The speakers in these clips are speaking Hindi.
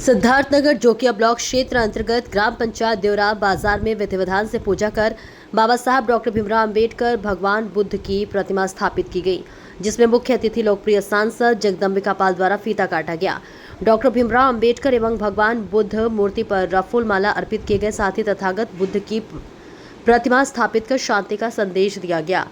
सिद्धार्थनगर जोकिया ब्लॉक क्षेत्र अंतर्गत ग्राम पंचायत देवरा बाजार में विधि विधान से पूजा कर बाबा साहब डॉक्टर भीमराव अंबेडकर भगवान बुद्ध की प्रतिमा स्थापित की गई, जिसमें मुख्य अतिथि लोकप्रिय सांसद जगदम्बिका पाल द्वारा फीता काटा गया। डॉक्टर भीमराव अंबेडकर एवं भगवान बुद्ध मूर्ति पर फूल माला अर्पित किए गए। साथ ही तथागत बुद्ध की प्रतिमा स्थापित कर शांति का संदेश दिया गया।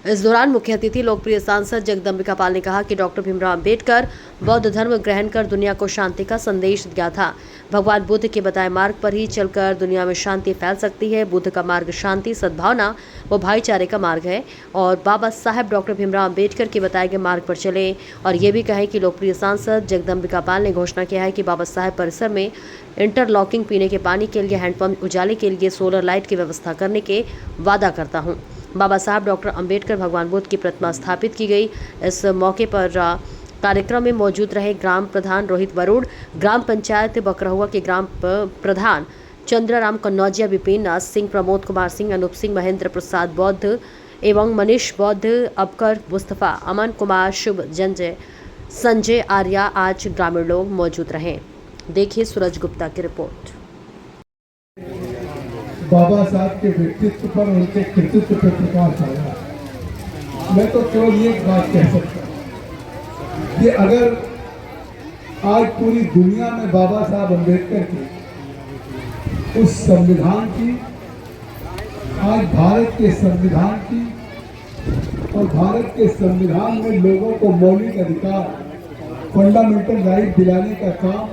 इस दौरान मुख्य अतिथि लोकप्रिय सांसद जगदम्बिका पाल ने कहा कि डॉक्टर भीमराव अंबेडकर बौद्ध धर्म ग्रहण कर दुनिया को शांति का संदेश दिया था। भगवान बुद्ध के बताए मार्ग पर ही चलकर दुनिया में शांति फैल सकती है। बुद्ध का मार्ग शांति, सद्भावना व भाईचारे का मार्ग है और बाबा साहब डॉक्टर भीमराव अंबेडकर के बताए गए मार्ग पर चले। और ये भी कहे कि लोकप्रिय सांसद जगदम्बिका पाल ने घोषणा किया है कि बाबा साहब परिसर में इंटरलॉकिंग, पीने के पानी के लिए हैंडपंप, उजाले के लिए सोलर लाइट की व्यवस्था करने के वादा करता हूँ। बाबा साहब डॉक्टर अंबेडकर भगवान बुद्ध की प्रतिमा स्थापित की गई। इस मौके पर कार्यक्रम में मौजूद रहे ग्राम प्रधान रोहित वरुण, ग्राम पंचायत बकरहुआ के ग्राम प्रधान चंद्रराम कन्नौजिया, विपिन नाथ सिंह, प्रमोद कुमार सिंह, अनूप सिंह, महेंद्र प्रसाद बौद्ध एवं मनीष बौद्ध, अबकर मुस्तफ़ा, अमन कुमार, शुभ जंजय, संजय आर्या आज ग्रामीण लोग मौजूद रहे। देखिए सूरज गुप्ता की रिपोर्ट। बाबा साहब के व्यक्तित्व पर, उनके कृतित्व पर प्रकाश आया। मैं तो केवल ये बात कह सकता हूँ कि अगर आज पूरी दुनिया में बाबा साहब अम्बेडकर के उस संविधान की, आज भारत के संविधान की, और भारत के संविधान में लोगों को मौलिक अधिकार, फंडामेंटल राइट दिलाने का काम,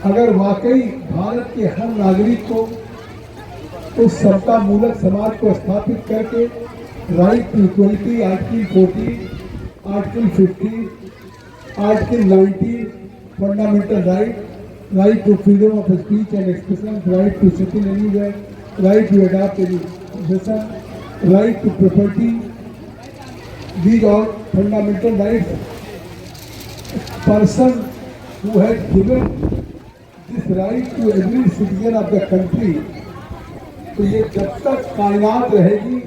अगर वाकई भारत के हर नागरिक को उस समता मूलक समाज को स्थापित करके right to equality, article 40, article 50, article 19, fundamental right, right to freedom of speech and expression, right to sit in anywhere, right to adopt any profession, right to property, these are fundamental rights. Person who has given this right to every citizen of the country, तो ये जब तक कायनात रहेगी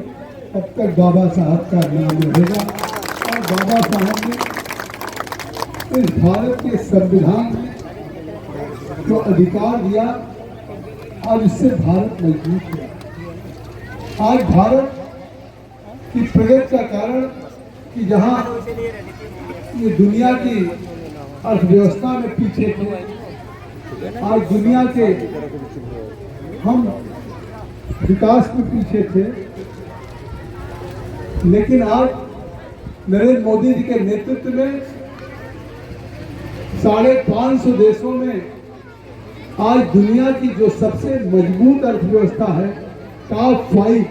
तब तक बाबा साहब का नाम रहेगा। और बाबा साहब ने इस भारत के संविधान में जो अधिकार दिया, आज इससे भारत मजबूत हुआ। आज भारत की प्रगति का कारण कि जहाँ ये दुनिया की अर्थव्यवस्था में पीछे थे, आज दुनिया के हम विकास में पीछे थे, लेकिन आज नरेंद्र मोदी जी के नेतृत्व में 550 देशों में आज दुनिया की जो सबसे मजबूत अर्थव्यवस्था है, टॉप 5,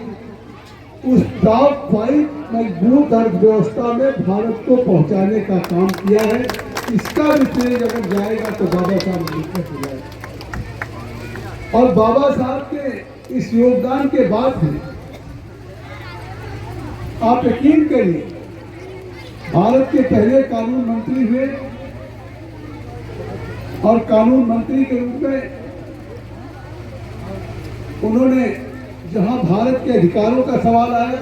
उस टॉप 5 मजबूत अर्थव्यवस्था में भारत को पहुंचाने का काम किया है। इसका भी श्रेय अगर जाएगा तो बाबा साहब निकट हो जाएगा। और बाबा साहब के इस योगदान के बाद भी आप यकीन करिए, भारत के पहले कानून मंत्री हुए और कानून मंत्री के रूप में उन्होंने जहां भारत के अधिकारों का सवाल आया,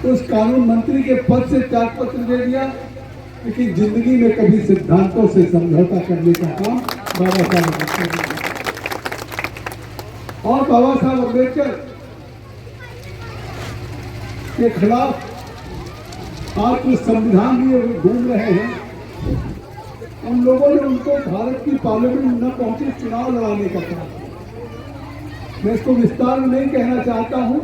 उस कानून मंत्री के पद से त्यागपत्र दे दिया, लेकिन जिंदगी में कभी सिद्धांतों से समझौता करने का काम बाबा साहब अम्बेडकर ने। और बाबा साहब अम्बेडकर के खिलाफ आज जो संविधान में घूम रहे हैं, उन लोगों ने उनको भारत की पार्लियामेंट न पहुंचे चुनाव लड़ाने का काम। मैं इसको विस्तार में नहीं कहना चाहता हूं,